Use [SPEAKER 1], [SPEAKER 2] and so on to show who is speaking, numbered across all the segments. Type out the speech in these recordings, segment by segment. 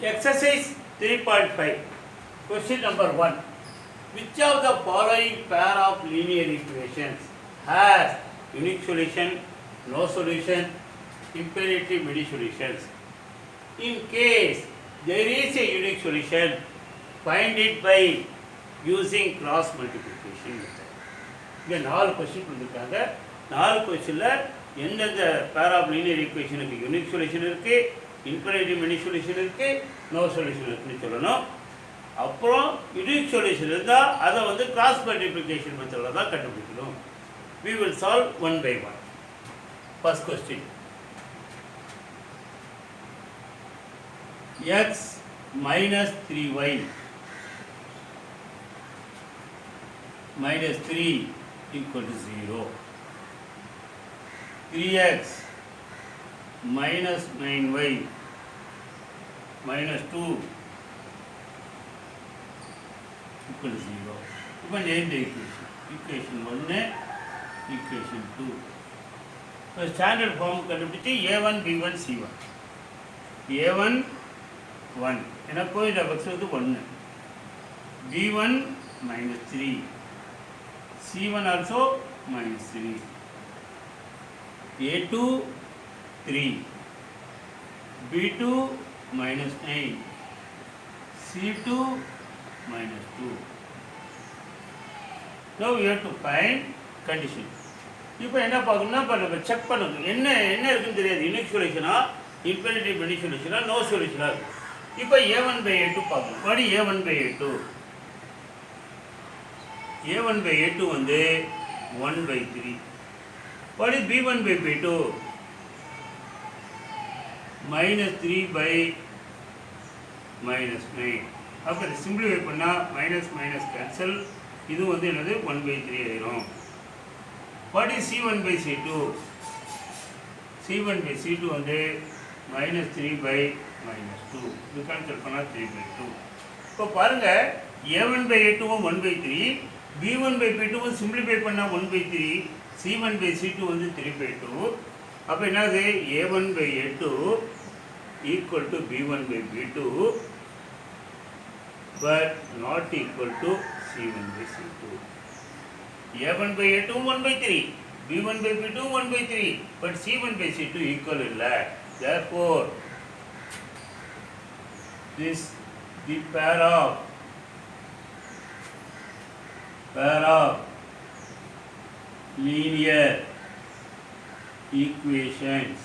[SPEAKER 1] Exercise 3.5. Question number 1. Which of the following pair of linear equations has unique solution, no solution, imperative many solutions? In case there is a unique solution, find it by using cross multiplication method. இங்கே 4 question கொடுத்துருக்காங்க. 4 கொஸ்டினில் எந்தெந்த pair of linear ஈக்குவேஷனுக்கு unique solution இருக்குது, infinitive many solution இருக்குது, no solution இருக்குன்னு சொல்லணும். அப்புறம் யூனிக் சொல்யூஷன் இருந்தால் அதை வந்து கிராஸ் மல்டிப்ளிகேஷன் மெத்தடில் தான் கண்டுபிடிக்கணும். we will solve one by one. First question. X minus 3y minus 3 equal to 0. 3x minus 9y minus 2 equal to 0. இப்போ name the equation. Equation 1, equation 2. இப்போ standard form கண்டுபிடிச்சு a1 b1 c1. a1 1 ஏன்னா கோயில் bugs வந்து 1, b1 minus 3, c1 also minus 3, a2 3, b2 minus 9, c2 minus 2. Now we have to find condition. இப்போ என்ன பார்க்கணும்னா இப்போ நம்ம செக் பண்ணணும் என்ன இருக்குன்னு தெரியாது. யூனிக் சொல்யூஷனா, இன்ஃபினிட்டிவ் மெனி சொல்யூஷனா, நோ சொல்யூஷனா இருக்குது. இப்போ a1 by a2 பார்க்கணும். What is a1 by a2? a1 by a2 வந்து 1 by 3. What is b1 by b2? minus 3 by minus 9. அப்போ இதை சிம்பிளிஃபை பண்ணால் மைனஸ் மைனஸ் கேன்சல், இது வந்து என்னது 1 by 3 ஆயிரும். What is c1 by c2? c1 by c2 வந்து minus 3 by minus 2. இது கேன்சல் பண்ணால் 3 by 2. இப்போ பாருங்கள் a1 by a2 1 by 3, b1 by b2 simplify பண்ணால் 1 by 3, c1 by c2 வந்து 3 by 2. அப்போ என்னது a1 by a2 equal to b1 by b2 but not equal to c1 by c2. a1 by a2 1 by 3, b1 by b2 1 by 3, but c1 by c2 equal இல்லை. Therefore this the pair of linear equations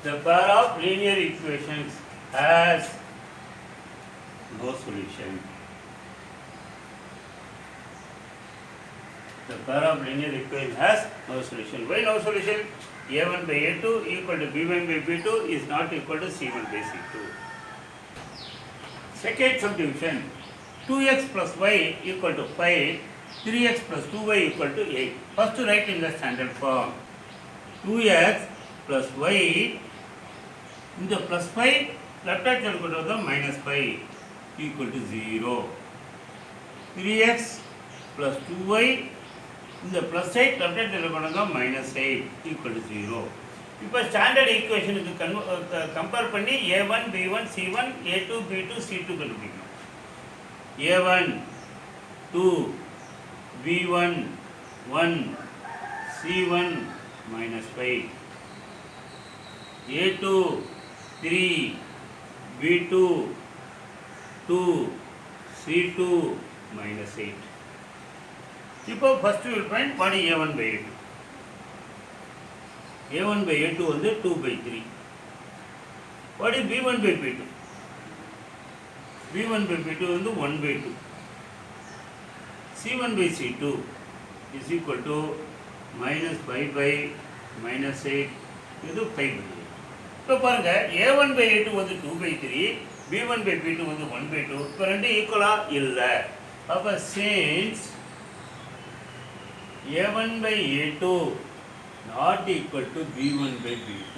[SPEAKER 1] the pair of linear equations has no solution. The pair of linear equation has no solution. Why no solution? a1 by a2 equal to b1 by b2 is not equal to c1 by c2. Second subdivision. 2x plus y equal to 5, 3x plus 2y equal to 8. First to write in the standard form. 2x plus y, இந்த plus 5 left hand side கொண்டு வந்தால் minus 5 equal to 0. 3x plus 2y, இந்த plus 8 left hand side கொண்டு வந்தால் minus 8 equal to 0. இப்போ standard ஈக்குவேஷனுக்கு compare பண்ணி a1 b1 c1 a2 b2 c2 கண்டுபிடிக்கணும். a1 2, b1 1, c1 minus 5, a2 3, b2 2, c2 minus 8. இப்போ first will find what is a1 by a2. a1 by a2 வந்து 2 by 3. What is b1 by b2? b1 by b2 வந்து 1 by 2. c1 by c2 is equal to minus 5 by minus 8, இது 5 by 8. இப்போ பாருங்கள் a1 by a2 வந்து 2 by 3, b1 by b2 வந்து 1 by 2. இப்போ ரெண்டு ஈக்குவலாக இல்லை. அப்போ since a1 by a2 not equal to b1 by b2,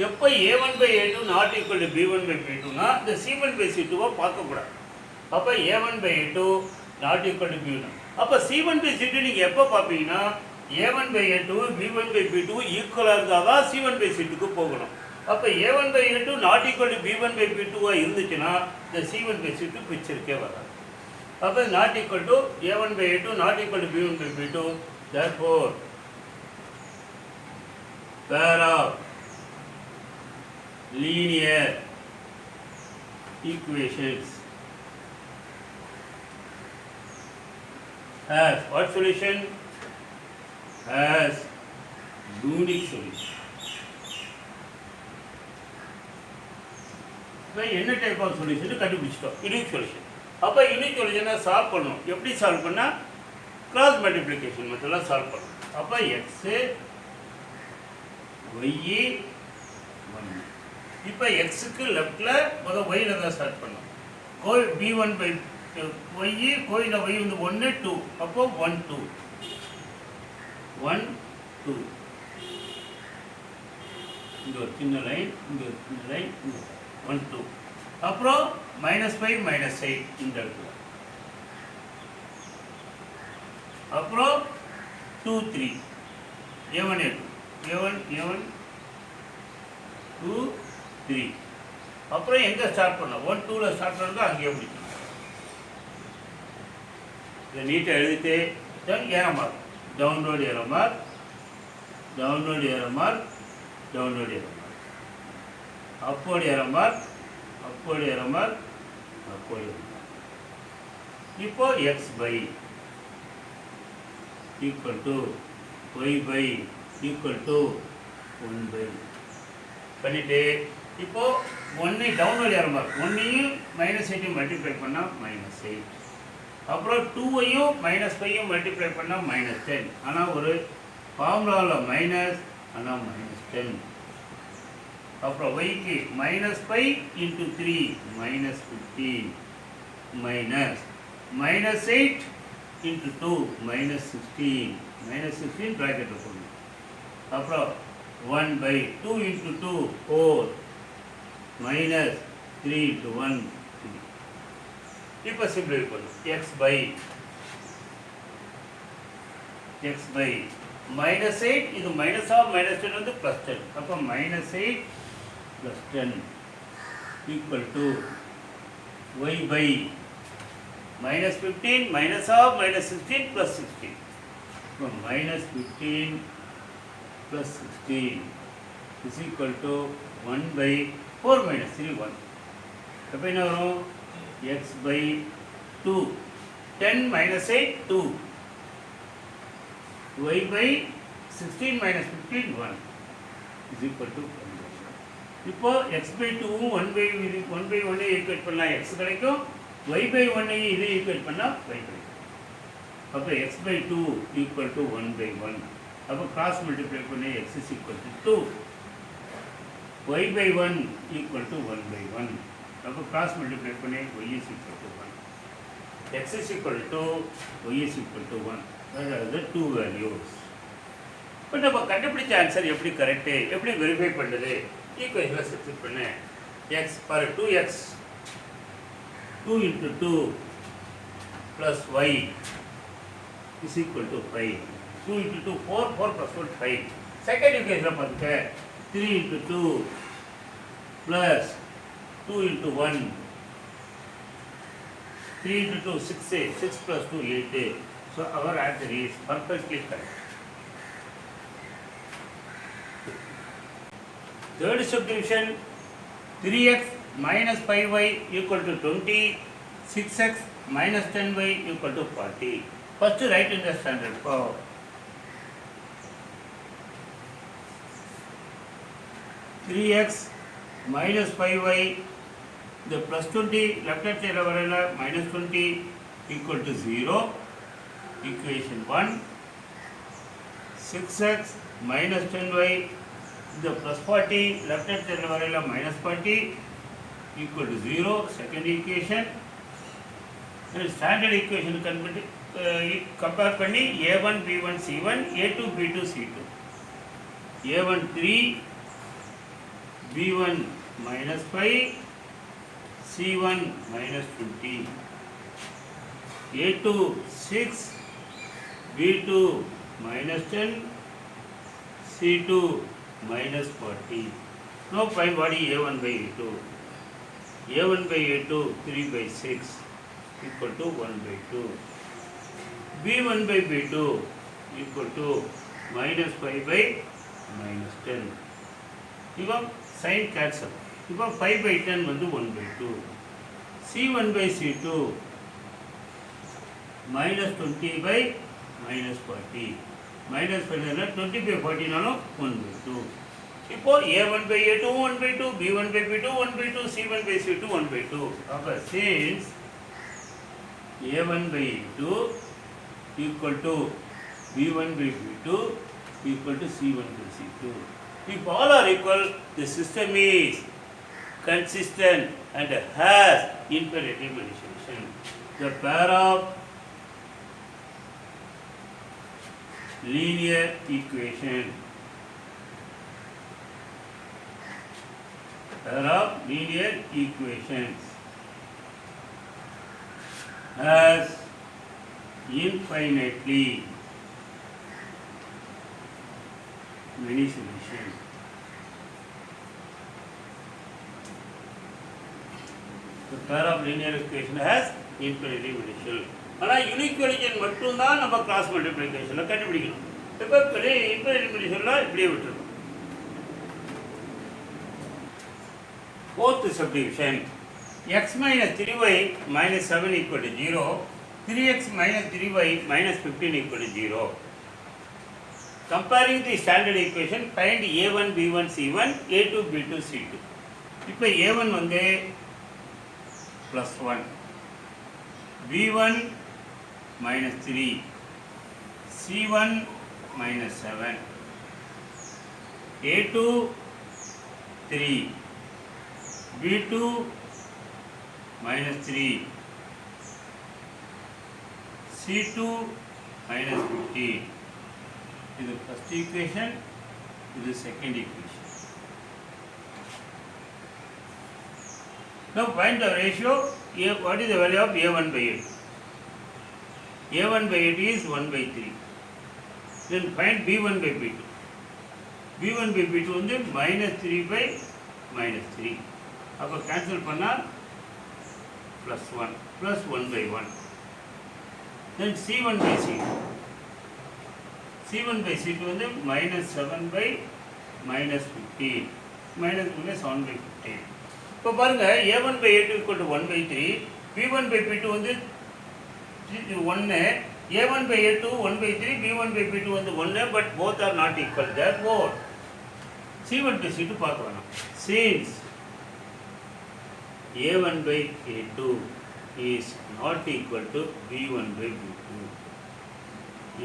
[SPEAKER 1] எப்போ a1 by a2 not equal to b1 by b2னா இந்த c1 by c2வை பார்க்கக்கூடாது. அப்போ a1 by a2 not equal to b1. அப்போ c1 by c2 நீங்கள் எப்போ பார்ப்பீங்கன்னா a1 by a2 b1 by b2 ஈக்குவலாக இருந்தால் தான் c1 by c2க்கு போகணும். அப்போ a1 by a2 not equal to b1 by b2வாக இருந்துச்சுன்னா இந்த c1 by c2 பிக்சருக்கே வராது. அப்போ not equal to a1 by a2 not equal to b1 by b2. Therefore pair of linear equations has what solution? Has unique solution. என்ன type of solution கண்டுபிடிச்சிட்டோம், unique solution. அப்போ unique சொல்யூஷனை solve பண்ணணும். எப்படி solve பண்ணால் cross multiplication மெத்தடில் solve பண்ணணும். அப்போ எக்ஸு ஒய்இ ஒன்று. இப்போ எக்ஸுக்கு லெஃப்டில் முதல் ஒய்யில் தான் ஸ்டார்ட் பண்ணோம். கோய் b1 பை ஒய்இ கோயில் ஒய் வந்து 1 2. அப்போ 1 2 1 2. இங்கே ஒரு சின்ன லைன், இங்கே ஒரு சின்ன லைன், இங்கே 1 2. அப்புறம் -5 -8 இந்த இடத்துல. அப்புறம் 2 3 a1 a2 a1 2 3. அப்புறம் எங்கே ஸ்டார்ட் பண்ணோம்? 1 2ல் ஸ்டார்ட் பண்ணது அங்கேயே முடிக்கணும். இதை நீட்டாக எழுதிட்டு then arrow mark, download arrow mark, download arrow mark, download arrow mark, upward arrow mark, upward arrow mark, upward arrow mark. இப்போ x by equal to y by equal to 1 by பண்ணிட்டு இப்போ 1 download arrow mark, 1ஐயும் -8 multiply பண்ணால் -8. அப்புறம் 2ஐயும் -5ஐயும் multiply பண்ணால் -10. ஆனால் ஒரு ஃபார்முலாவில் மைனஸ், ஆனால் -10. அப்புறம் ஒய்க்கு -5 × 3 -15 மைனஸ் -8 × 2 -16 -16 ப்ராக்கெட்டில் போடணும். அப்புறம் 1 by 2 × 2 4 -3 × 1 3. இப்போ சிம்பிளிஃபை பண்ணும். எக்ஸ் பை -8 இது -10 வந்து +10. அப்போ -8 + 10 ஈக்குவல் டு ஒய் பை -15 -16 + 16. இப்போ -15 + 16 is equal to 1 by 4 - 3 1. அப்போ என்ன வரும்? x by 2 10 - 8 2 y by 16 - 15 1 is equal to 1. இப்போ x by 2 1 by 1 ஈக்குவேட் பண்ணால் x கிடைக்கும், y by 1 இதை ஈக்குவேட் பண்ணால் y கிடைக்கும். அப்போ x by 2 equal to 1 by 1. அப்போ கிராஸ் மல்டிப்ளை பண்ணி x is equal to 2, y by 1 equal to 1 by 1. அப்போ கிராஸ் மல்டிப்ளை பண்ணி y is equal to 1. x is equal to y is equal to 1. அதாவது 2 values. இப்போ நம்ம கண்டுபிடிச்ச answer எப்படி correct, எப்படி வெரிஃபை பண்ணுறது? ஈக்குவேஷனில் சப்ஸ்டிட் பண்ண x பாரு 2x 2 × 2 + y is equal to 5. 2 × 2 4 4 + 1 5. Second ஈக்குவேஷனில் பார்த்துக்க 3 × 2 + 2 × 1 3 × 2 6 6 + 2 8. So our answer is perfectly correct. Third subdivision 3x - 5y equal to 20, 6x - 10y equal to 40. First write in the standard form. 3x - 5y, the +20 left hand side -20 equal to 0. Equation 1. 6x - 10y, the +40 left hand side -40 equal to 0. Second equation. And standard equation compare பண்ணி a1 b1 c1 a2 b2 c2 a1 3 B1 minus 5, C1 minus 20, A2 6, B2 minus 10, C2 minus 40. Now find what is A1 by A2. A1 by A2 3 by 6 equal to 1 by 2. B1 by B2 equal to minus 5 by minus 10. இப்போ sin cancel. இப்போ 5 by 10 வந்து 1 by 2. C1 by C2 minus 20 by minus 40. Minus 40 20 by 40 நாலும் 1 by 2. இப்போ A1 by A2 1 by 2, B1 by B2 1 by 2, C1 by C2 1 by 2. அப்போ since A1 by A2 equal to B1 by B2 equal to C1 by C2. If all are equal, the system is consistent and has imperative initialization. The pair of linear equation has infinitely many solutions. The pair of linear equation has infinitely many solutions. ஆனால் unique வெளிச்சன் மட்டும்தான் நம்ம cross மல்டிப்ளிகேஷனில் கண்டுபிடிக்கணும். இப்போ infinite வெளிச்சனில் இப்படியே விட்டுருக்கோம். Fourth subdivision, x minus 3y minus 7 equal to 0, 3x minus 3y minus 15 equal to 0. Comparing the standard equation, find a1 b1 c1, a2 b2 c2. இப்போ a1 வந்து plus 1, b1 minus 3, c1 minus 7, a2 3, b2 minus 3, c2 minus 15. This is the first equation, this is the second equation. Now find the ratio, what is the value of a1 by a2? a1 by a2 is 1 by 3. Then find b1 by b2. b1 by b2 வந்து minus 3 by minus 3. அப்போ cancel பண்ணால் plus 1 plus 1 by 1. Then c1 by c2. c1 by c2 வந்து minus 7 by minus 15. minus 7 by 15. இப்போ பாருங்க a1 by a2 equal to 1 by 3. b1 by b2 வந்து 1. a1 by a2 1 by 3. b1 by b2 வந்து 1. but both are not equal. Therefore c1 by c2 பார்க்க வேணாம். Since a1 by a2 is not equal to b1 by b2.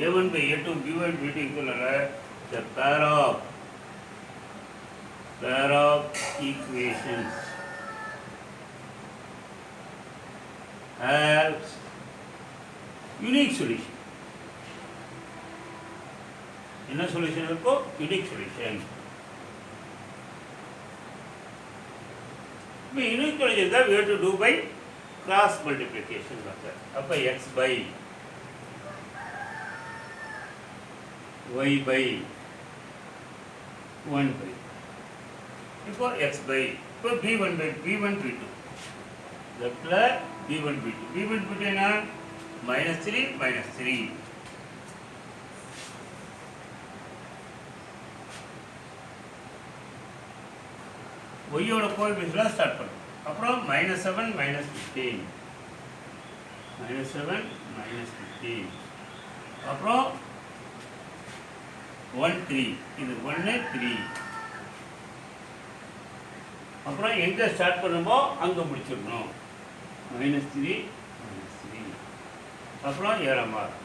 [SPEAKER 1] a1 by a2 b1 by b2 equal to the pair of equations has unique solution. என்ன solution இருக்கோ unique solution. இப்போ unique solution that we have to do by cross multiplication method. அப்போ x by y by 1 by. இப்போ x by இப்போ b1 by b1 b2. லெஃப்ட்ல b1 b2. b1 b2 என்ன -3 -3. y ஓட coefficient start பண்ணும். அப்புறம் -7 -15. -7 -15. அப்புறம் 1 3. இது 1 3. அப்புறம் எங்க ஸ்டார்ட் பண்ணுமோ அங்க முடிச்சிடணும். -3 -3. அப்புறம் ஏறமாறு.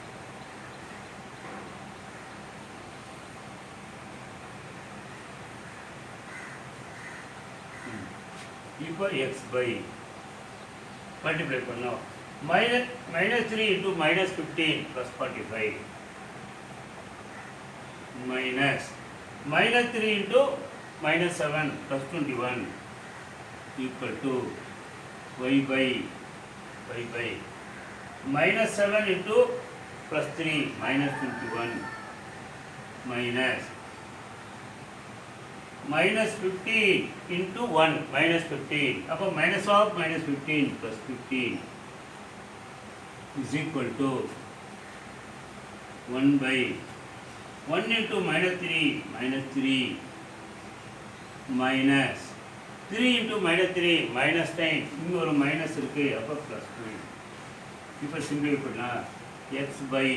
[SPEAKER 1] இப்போ x by மல்டிப்ளை பண்ணோம். -3 into -15 plus 45 minus -3 into minus 7 plus 21 equal to y by minus 7 into plus 3 minus 21 minus 15 into 1 minus 15. Upon minus of minus 15 plus 15 is equal to 1 by 1 into minus 3 minus 3 into minus 3 minus 10. இங்கே ஒரு minus இருக்குது, அப்போ plus 9. இப்போ சிம்பிளை பண்ணால் x by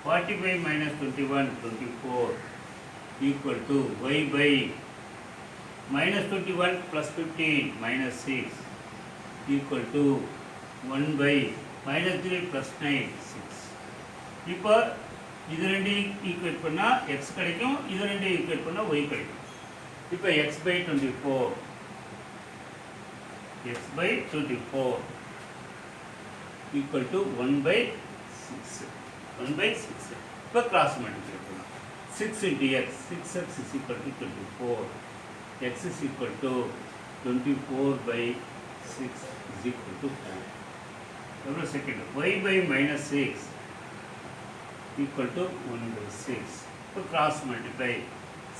[SPEAKER 1] 45 minus 21 24 equal to y by minus 21 plus 15 minus 6 equal to 1 by minus 3 plus 9 6. இப்போ இது ரெண்டையும் ஈக்குவேட் பண்ணால் x கிடைக்கும், இது ரெண்டையும் ஈக்குவேட் பண்ணால் y கிடைக்கும். இப்போ x by 24 equal to 1 by 6. இப்போ கிராஸ் மல்டிப்ளை பண்ணலாம். 6 into x, 6x is equal to 24. X is equal to 24 by 6 is equal to 4. எவ்வளோ second? y by minus 6 equal to 1 by 6. இப்போ cross multiply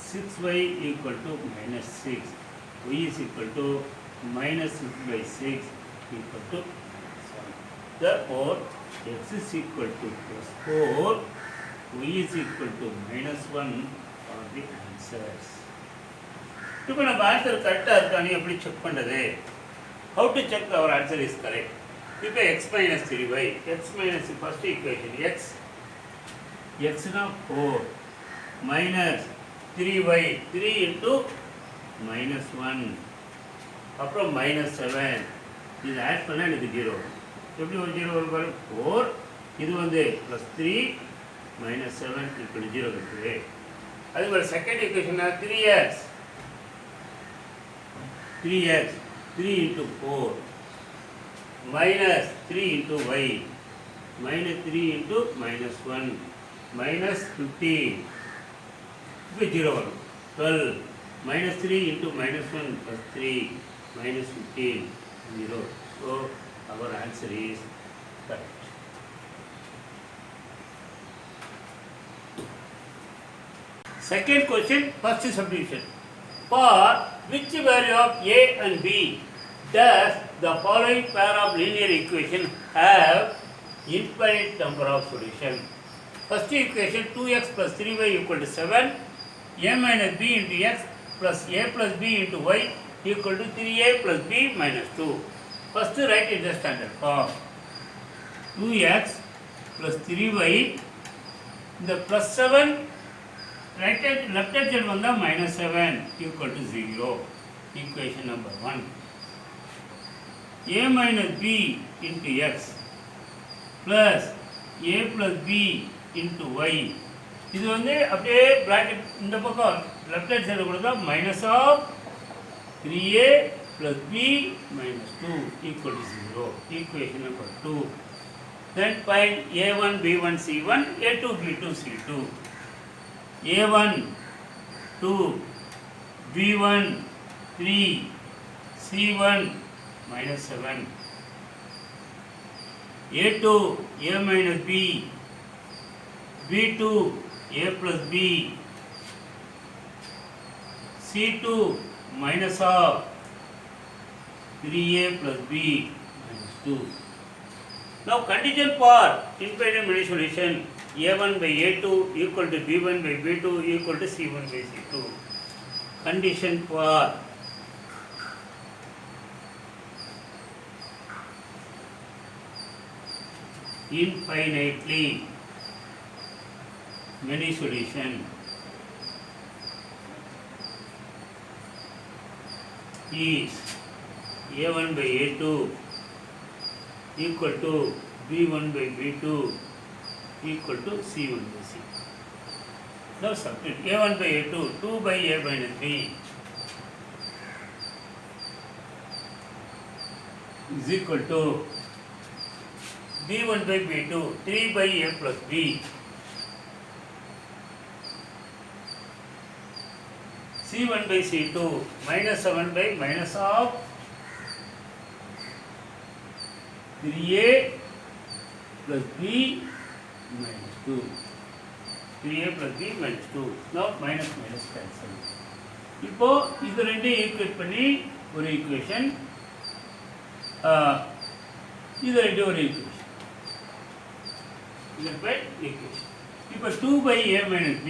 [SPEAKER 1] 6y equal to minus 6. y is equal to minus 6 by 6 equal to 7. Therefore, x is equal to plus 4, y is equal to minus 1 are the answers. இப்போ நம்ம answer கரெக்டாக இருக்கான்னு எப்படி check பண்ணுறது? How to check our answer is correct? இப்போ x minus 3y, x minus first equation x na 4 minus 3y, 3 into minus 1 அப்புறம் minus 7. இது add பண்ணால் எனக்கு 0 வரும். எப்படி ஒரு 0 வரும் பாரு? 4 இது வந்து plus 3 minus 7 equal to 0 இருக்குது. அதே மாதிரி second equation 3x 3 into 4 minus 3 into y minus 3 into minus 1 minus 15 இப்போ 0 வரும். 12 minus 3 into minus 1 plus 3 minus 15 0. So our answer is correct. Second question, first subdivision. For which value of a and b does the following pair of linear equation have infinite number of solutions? First equation 2x plus 3y equal to 7, a minus b into x plus a plus b into y equal to 3a plus b minus 2. First write in the standard form. 2x plus 3y, the plus 7 left hand side vanda minus 7 equal to 0. Equation number 1. A minus b into x plus a plus b into y. இது வந்து அப்படியே bracket இந்த பக்கம் left hand side கொடுத்தா minus of 3a plus b minus 2 equal to 0. Equation number 2. Then find a1, b1, c1, a2, b2, c2. a1 2, b1 3, c1 minus 7. a2 a minus b, b2 a plus b, c2 minus of 3a plus b minus 2. Now condition for infinite many solution, a1 by a2 equal to b1 by b2 equal to c1 by c2. Condition for infinitely many solution is a1 by a2 equal to b1 by b2 equal to c1 by c2. Now substitute a1 by a2, 2 by a minus 3 is equal to b1 by b2, 3 by a plus b. C1 by C2 minus 7 by minus of 3A plus B minus 2. 3A plus B minus 2. Now minus minus cancel. இப்போ இது ரெண்டு equate பண்ணி ஒரு equation, இது ரெண்டு ஒரு equation, இது by equation. இப்போ 2 by A minus B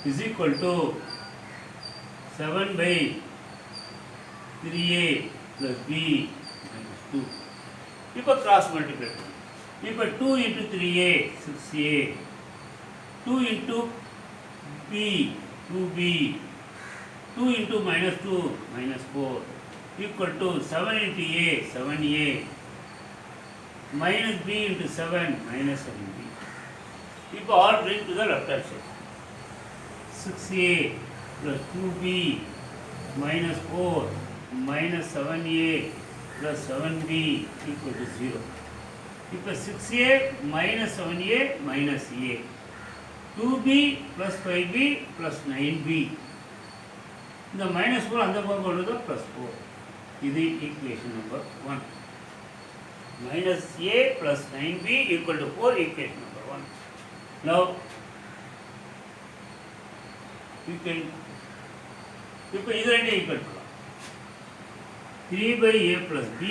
[SPEAKER 1] is equal to 7 by 3A plus B minus 2. இப்போ cross multiply. இப்போ 2 into 3A 6A, 2 into B 2B, 2 into minus 2 minus 4 equal to 7 into A 7A minus B into 7 minus 7B. இப்போ all bring to the left hand side. 6A plus 2B minus 4 minus 7A plus 7B equal to 0. இப்போ 6A minus 7A minus A, 2B plus 5B plus 9B. இந்த minus 4 அந்த பக்கம் கொண்டு plus 4. இது equation number 1. Minus A plus 9B equal to 4, equation number 1. Now you can, இப்போ இது ரெண்டு equal பண்ணலாம். 3 by A plus B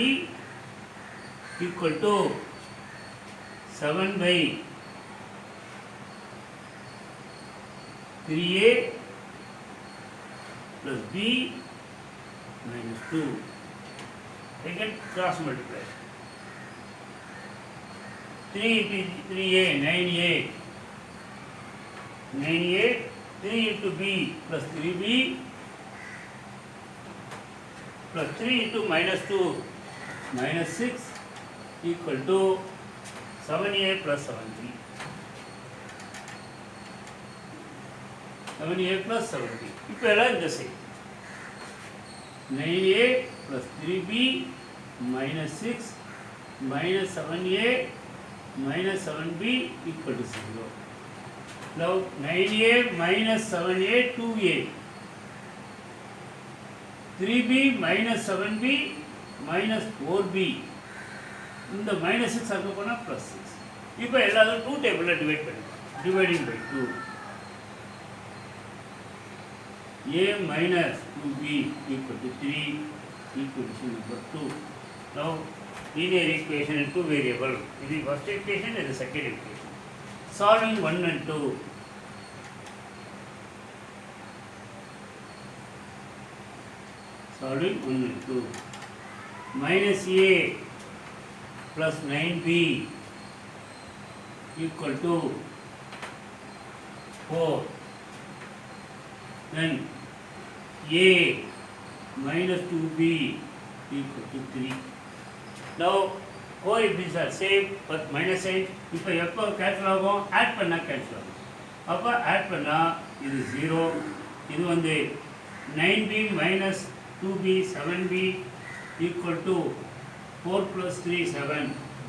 [SPEAKER 1] equal to 7 by 3A plus B minus 2. Again cross multiply. 3 into 3A 9A, 9A, 3 into B plus 3B plus 3 into minus 2 minus 6 equal to 7A plus 7B. 7A plus 7B. இப்போ எல்லாம் இந்த side 9A plus 3B minus 6 minus 7A minus 7B equal to 0. Now 9A minus 7A 2A, 3B minus 7B minus 4B. இந்த minus 6 அங்கே போனால் plus 6. இப்போ எல்லாரும் 2 டேபிளில் divide பண்ணிக்கலாம். Dividing by 2. A minus 2B equal to 3, equation number 2. Now linear equation in two variable. This is first equation and the second equation. Solving 1 and 2. Solving 1 and 2. Minus A plus 9B equal to 4. Then A minus 2B equal to 3. Now coefficients are same but minus sign. இப்போ எப்போ cancel ஆகும்? Add பண்ணால் cancel ஆகும். அப்போ add பண்ணால் இது 0. இது வந்து 9B minus 2B 7B equal to 4 plus 3 7.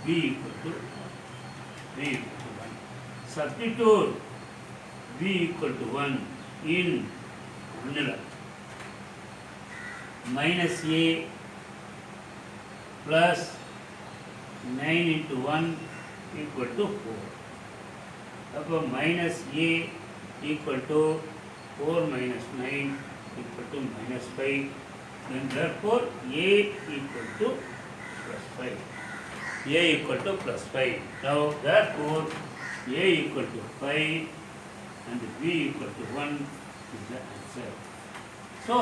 [SPEAKER 1] B equal to 3 equal to 1. Substitute B equal to 1 in vanilla. Minus A plus 9 into 1 equal to 4. Therefore minus A equal to 4 minus 9 equal to minus 5. Then therefore A equal to plus 5. A equal to plus 5. Now therefore A equal to 5 and B equal to 1 is the answer. So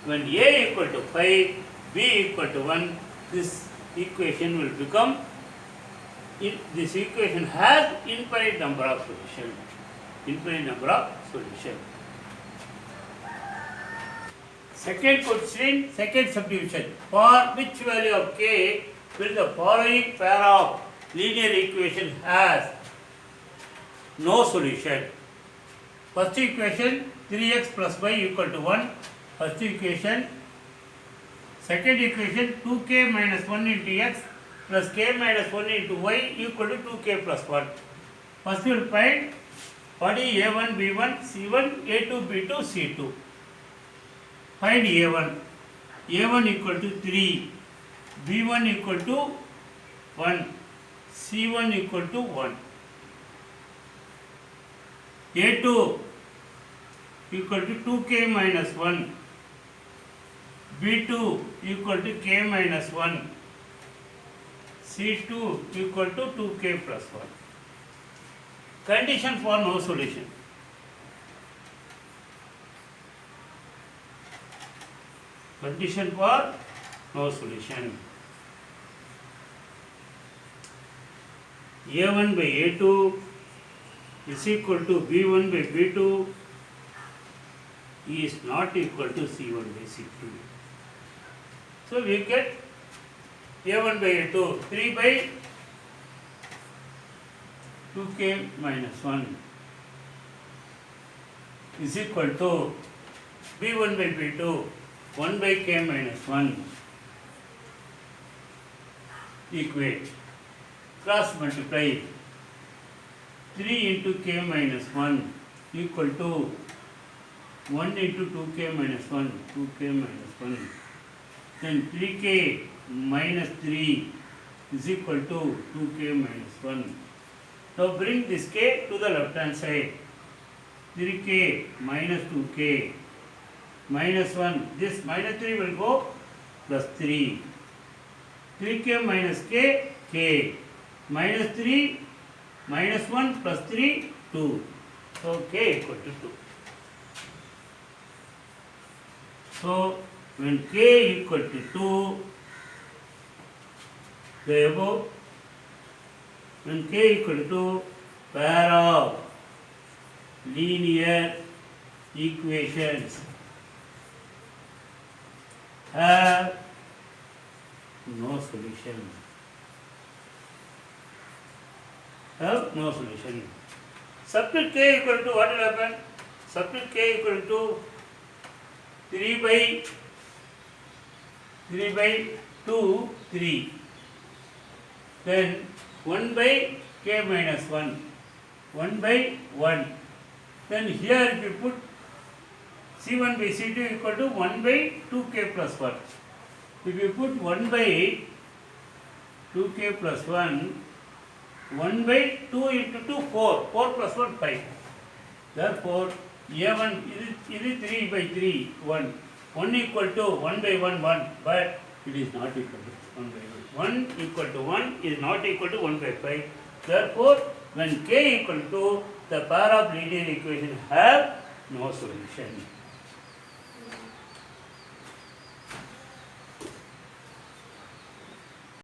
[SPEAKER 1] when A equal to 5, B equal to 1, this equation will become, this equation has infinite number of solutions. Infinite number of solutions. Second question, second subdivision. For which value of K will the following pair of linear equation has no solution? First equation 3x plus y equal to 1. First equation. Second equation 2k minus 1 into x plus k minus 1 into y equal to 2k plus 1. First we will find What is A1, B1, C1, A2, B2, C2? Find A1. A1 equal to 3, B1 equal to 1, C1 equal to 1. A2 equal to 2k minus 1, B2 equal to k minus 1, C2 equal to 2k plus 1. Condition for no solution. Condition for no solution. A1 by A2 is equal to B1 by B2 is not equal to C1 by C2. So we get A1 by A2 3 by 2k minus 1 is equal to B1 by B2 1 by k minus 1. Equate. Cross multiply. 3 into k minus 1 equal to 1 into 2k minus 1, 2k minus 1. Then 3k minus 3 is equal to 2k minus 1. Now bring this k to the left hand side. 3k minus 2k minus 1. This minus 3 will go plus 3. 3k minus k, k. Minus 3 minus 1 plus 3, 2. So k equal to 2. So when k equal to 2, the above, when k equal to pair of linear equations have no solution. Have no solution. Substitute k equal to what will happen? Substitute k equal to 3 by 2, 3. Then 1 by k minus 1. 1 by 1. Then here if you put C1 by C2 equal to 1 by 2k plus 1. If you put 1 by 2k plus 1, 1 by 2 into 2, 4. 4 plus 1, 5. Therefore, A1 is 3 by 3, 1. 1 equal to 1 by 1, 1. But it is not equal to 1 by 1. 1 equal to 1 is not equal to 1 by 5. Therefore, when k equal to the pair of linear equation have no solution.